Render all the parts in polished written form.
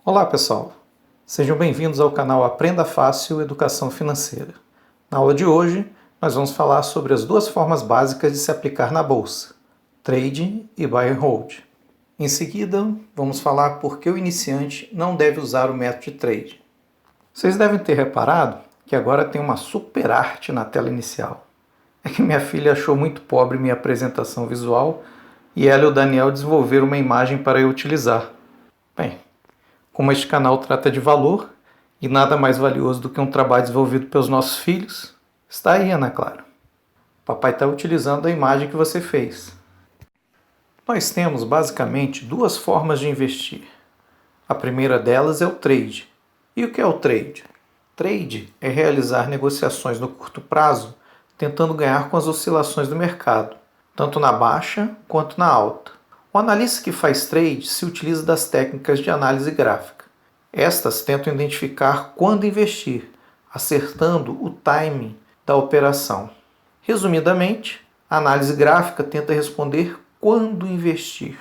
Olá pessoal, sejam bem-vindos ao canal Aprenda Fácil Educação Financeira. Na aula de hoje, nós vamos falar sobre as duas formas básicas de se aplicar na bolsa, trade e buy and hold. Em seguida, vamos falar por que o iniciante não deve usar o método de trade. Vocês devem ter reparado que agora tem uma super arte na tela inicial. É que minha filha achou muito pobre minha apresentação visual e ela e o Daniel desenvolveram uma imagem para eu utilizar. Bem, como este canal trata de valor, e nada mais valioso do que um trabalho desenvolvido pelos nossos filhos, está aí, Ana Clara. Papai está utilizando a imagem que você fez. Nós temos basicamente duas formas de investir. A primeira delas é o trade. E o que é o trade? Trade é realizar negociações no curto prazo, tentando ganhar com as oscilações do mercado, tanto na baixa quanto na alta. O analista que faz trade se utiliza das técnicas de análise gráfica. Estas tentam identificar quando investir, acertando o timing da operação. Resumidamente, a análise gráfica tenta responder quando investir.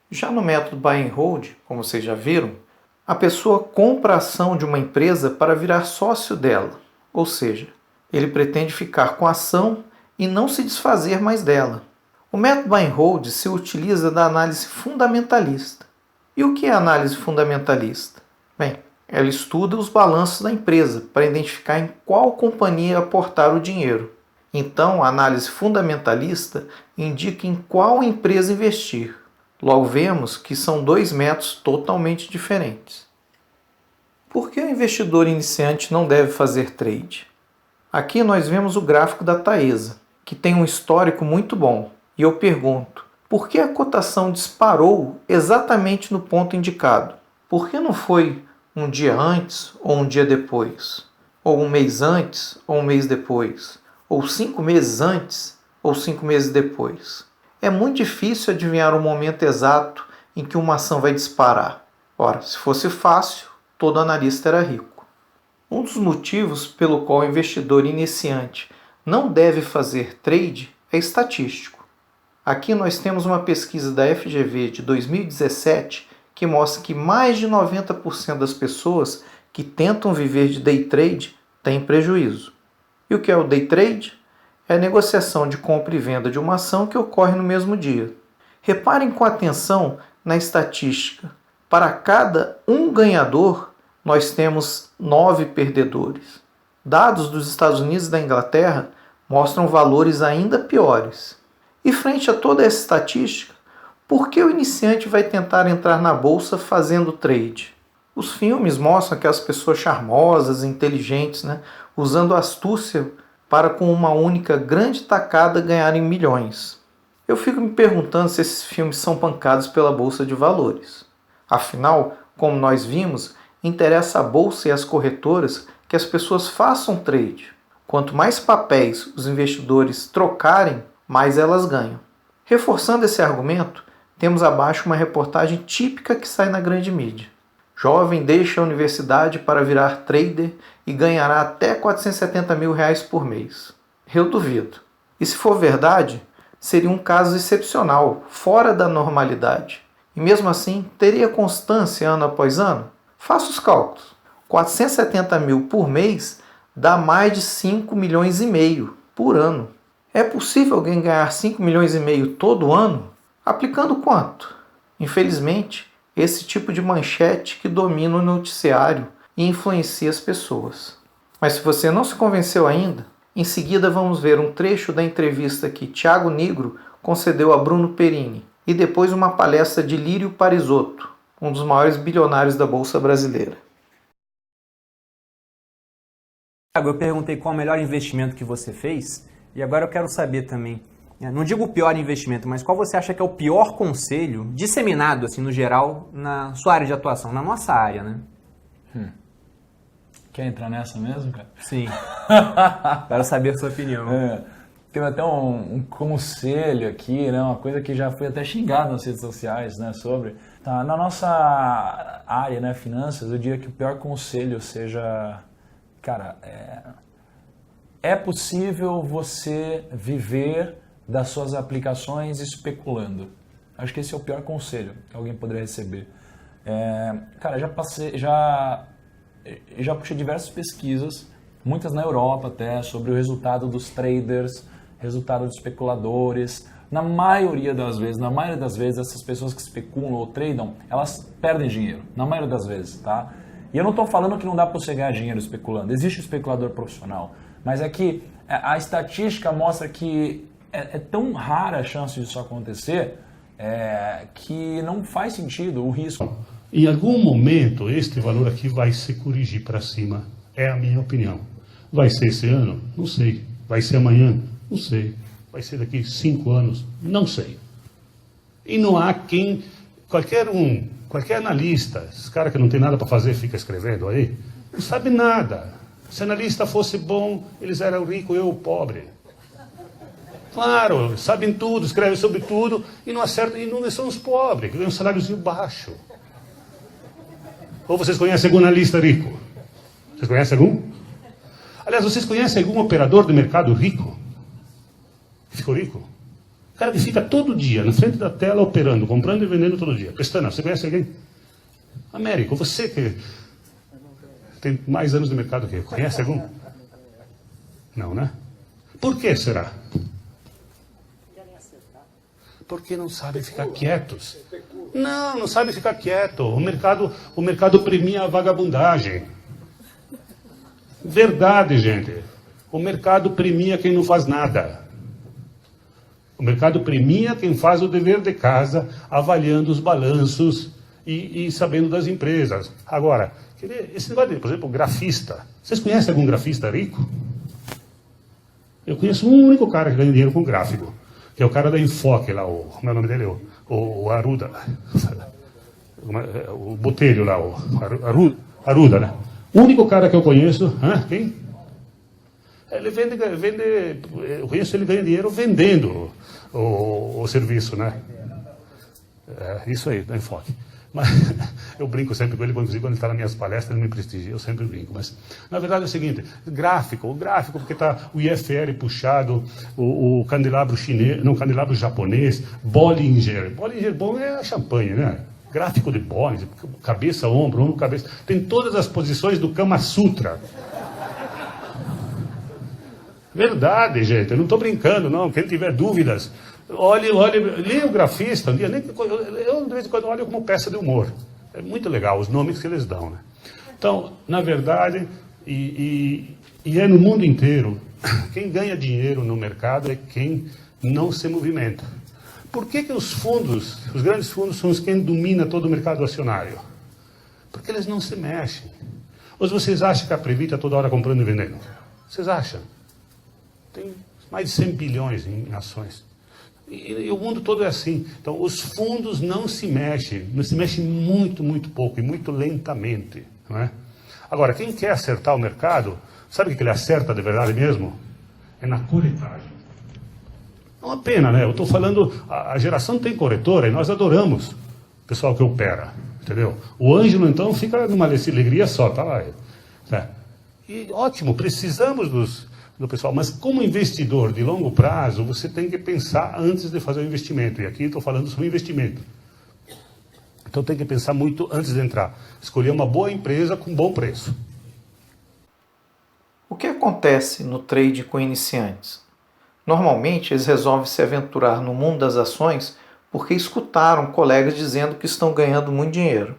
Já no método Buy and Hold, como vocês já viram, a pessoa compra a ação de uma empresa para virar sócio dela, ou seja, ele pretende ficar com a ação e não se desfazer mais dela. O método Buy and Hold se utiliza da análise fundamentalista. E o que é análise fundamentalista? Bem, ela estuda os balanços da empresa para identificar em qual companhia aportar o dinheiro. Então, a análise fundamentalista indica em qual empresa investir. Logo vemos que são dois métodos totalmente diferentes. Por que o investidor iniciante não deve fazer trade? Aqui nós vemos o gráfico da Taesa, que tem um histórico muito bom. E eu pergunto, por que a cotação disparou exatamente no ponto indicado? Por que não foi um dia antes ou um dia depois? Ou um mês antes ou um mês depois? Ou 5 meses antes ou 5 meses depois? É muito difícil adivinhar o momento exato em que uma ação vai disparar. Ora, se fosse fácil, todo analista era rico. Um dos motivos pelo qual o investidor iniciante não deve fazer trade é estatístico. Aqui nós temos uma pesquisa da FGV de 2017 que mostra que mais de 90% das pessoas que tentam viver de day trade têm prejuízo. E o que é o day trade? É a negociação de compra e venda de uma ação que ocorre no mesmo dia. Reparem com atenção na estatística. Para cada um ganhador, nós temos 9 perdedores. Dados dos Estados Unidos e da Inglaterra mostram valores ainda piores. E frente a toda essa estatística, por que o iniciante vai tentar entrar na bolsa fazendo trade? Os filmes mostram aquelas pessoas charmosas, inteligentes, usando astúcia para com uma única grande tacada ganharem milhões. Eu fico me perguntando se esses filmes são pancados pela bolsa de valores. Afinal, como nós vimos, interessa à bolsa e às corretoras que as pessoas façam trade. Quanto mais papéis os investidores trocarem, mais elas ganham. Reforçando esse argumento, temos abaixo uma reportagem típica que sai na grande mídia. Jovem deixa a universidade para virar trader e ganhará até R$470 mil por mês. Eu duvido. E se for verdade, seria um caso excepcional, fora da normalidade. E mesmo assim, teria constância ano após ano? Faça os cálculos. 470 mil por mês dá mais de 5 milhões e meio por ano. É possível alguém ganhar 5 milhões e meio todo ano? Aplicando quanto? Infelizmente, esse tipo de manchete que domina o noticiário e influencia as pessoas. Mas se você não se convenceu ainda, em seguida vamos ver um trecho da entrevista que Thiago Nigro concedeu a Bruno Perini e depois uma palestra de Lírio Parisotto, um dos maiores bilionários da Bolsa Brasileira. Thiago, eu perguntei qual o melhor investimento que você fez e agora eu quero saber também, não digo o pior investimento, mas qual você acha que é o pior conselho disseminado, assim, no geral, na sua área de atuação, na nossa área, né? Quer entrar nessa mesmo, cara? Sim. Quero saber a sua opinião. Tem até um conselho aqui, né? Uma coisa que já foi até xingado nas redes sociais, né? Sobre... Tá, na nossa área, né? Finanças, eu diria que o pior conselho seja... Cara, é possível você viver das suas aplicações especulando. Acho que esse é o pior conselho que alguém poderia receber. Cara, já puxei diversas pesquisas, muitas na Europa até, sobre o resultado dos traders, resultado dos especuladores. Na maioria das vezes, essas pessoas que especulam ou tradam, elas perdem dinheiro, na maioria das vezes, tá? E eu não estou falando que não dá para você ganhar dinheiro especulando, existe o especulador profissional, mas é que a estatística mostra que é tão rara a chance disso acontecer que não faz sentido o risco. Em algum momento, este valor aqui vai se corrigir para cima, é a minha opinião. Vai ser esse ano? Não sei. Vai ser amanhã? Não sei. Vai ser daqui 5 anos? Não sei. E não há qualquer analista, esse cara que não tem nada para fazer fica escrevendo aí, não sabe nada. Se analista fosse bom, eles eram ricos, eu pobre. Claro, sabem tudo, escrevem sobre tudo e não acertam, e não são os pobres, que ganham um saláriozinho baixo. Ou vocês conhecem algum analista rico? Vocês conhecem algum? Aliás, vocês conhecem algum operador de mercado rico? Que ficou rico? O cara que fica todo dia na frente da tela operando, comprando e vendendo todo dia. Pestana, você conhece alguém? Américo, você que tem mais anos de mercado que eu, conhece algum? Não, né? Por que será? Porque não sabem ficar quietos. Não sabem ficar quieto. O mercado premia a vagabundagem. Verdade, gente. O mercado premia quem não faz nada. O mercado premia quem faz o dever de casa, avaliando os balanços e sabendo das empresas. Agora, esse negócio de, por exemplo, grafista. Vocês conhecem algum grafista rico? Eu conheço um único cara que ganha dinheiro com gráfico, que é o cara da Enfoque lá, como é o nome dele? O Aruda. O Botelho lá, o Aruda, né? O único cara que eu conheço, quem? Ele vende, eu conheço, ele ganha dinheiro vendendo o serviço, né? Isso aí, da Enfoque. Mas eu brinco sempre com ele, inclusive quando ele está nas minhas palestras, ele me prestigia, eu sempre brinco. Mas, na verdade, é o seguinte, o gráfico, porque está o IFR puxado, o candelabro chinês, não, candelabro japonês, Bollinger. Bollinger bom é champanhe, né? Gráfico de Bollinger, cabeça, ombro, cabeça. Tem todas as posições do Kama Sutra. Verdade, gente, eu não estou brincando, não. Quem tiver dúvidas, olhe, leia o grafista. Eu de vez em quando olho como peça de humor. É muito legal os nomes que eles dão, né? Então, na verdade, e é no mundo inteiro, quem ganha dinheiro no mercado é quem não se movimenta. Por que os grandes fundos são os quem domina todo o mercado acionário? Porque eles não se mexem. Ou vocês acham que a Previ está toda hora comprando e vendendo? Vocês acham? Tem mais de 100 bilhões em ações. E o mundo todo é assim. Então, os fundos não se mexem muito, muito pouco e muito lentamente. Não é? Agora, quem quer acertar o mercado, sabe o que ele acerta de verdade mesmo? É na corretagem. É uma pena, né? Eu estou falando, a geração tem corretora e nós adoramos o pessoal que opera, entendeu? O Ângelo, então, fica numa alegria só, tá lá. E ótimo, precisamos do pessoal, mas como investidor de longo prazo, você tem que pensar antes de fazer o investimento. E aqui estou falando sobre investimento. Então tem que pensar muito antes de entrar. Escolher uma boa empresa com bom preço. O que acontece no trade com iniciantes? Normalmente eles resolvem se aventurar no mundo das ações porque escutaram colegas dizendo que estão ganhando muito dinheiro.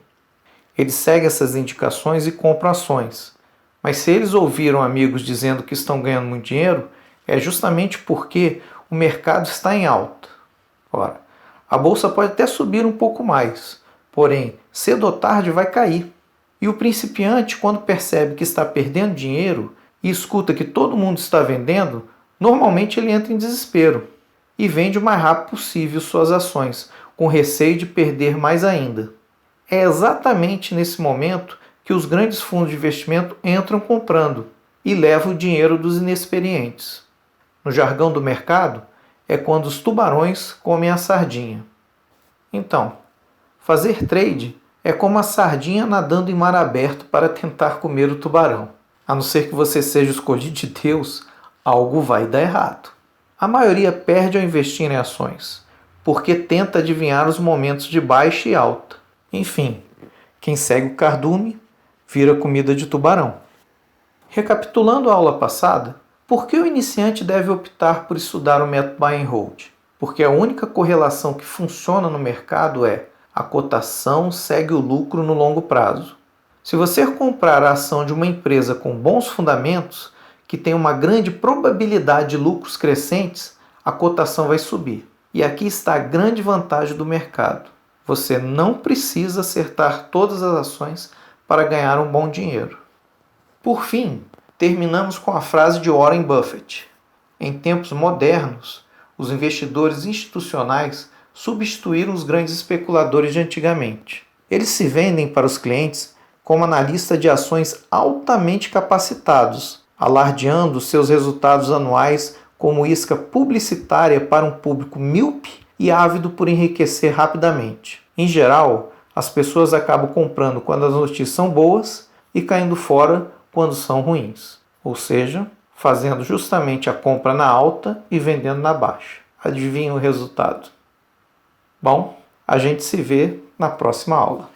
Eles seguem essas indicações e compram ações. Mas se eles ouviram amigos dizendo que estão ganhando muito dinheiro, é justamente porque o mercado está em alta. Ora, a bolsa pode até subir um pouco mais, porém, cedo ou tarde vai cair. E o principiante, quando percebe que está perdendo dinheiro e escuta que todo mundo está vendendo, normalmente ele entra em desespero e vende o mais rápido possível suas ações, com receio de perder mais ainda. É exatamente nesse momento que os grandes fundos de investimento entram comprando e levam o dinheiro dos inexperientes. No jargão do mercado, é quando os tubarões comem a sardinha. Então, fazer trade é como a sardinha nadando em mar aberto para tentar comer o tubarão. A não ser que você seja o escolhido de Deus, algo vai dar errado. A maioria perde ao investir em ações, porque tenta adivinhar os momentos de baixa e alta. Enfim, Quem segue o cardume vira comida de tubarão. Recapitulando a aula passada, por que o iniciante deve optar por estudar o método Buy and Hold? Porque a única correlação que funciona no mercado é a cotação segue o lucro no longo prazo. Se você comprar a ação de uma empresa com bons fundamentos, que tem uma grande probabilidade de lucros crescentes, a cotação vai subir. E aqui está a grande vantagem do mercado. Você não precisa acertar todas as ações para ganhar um bom dinheiro. Por fim, terminamos com a frase de Warren Buffett. Em tempos modernos, os investidores institucionais substituíram os grandes especuladores de antigamente. Eles se vendem para os clientes como analistas de ações altamente capacitados, alardeando seus resultados anuais como isca publicitária para um público míope e ávido por enriquecer rapidamente. Em geral, as pessoas acabam comprando quando as notícias são boas e caindo fora quando são ruins. Ou seja, fazendo justamente a compra na alta e vendendo na baixa. Adivinha o resultado? Bom, a gente se vê na próxima aula.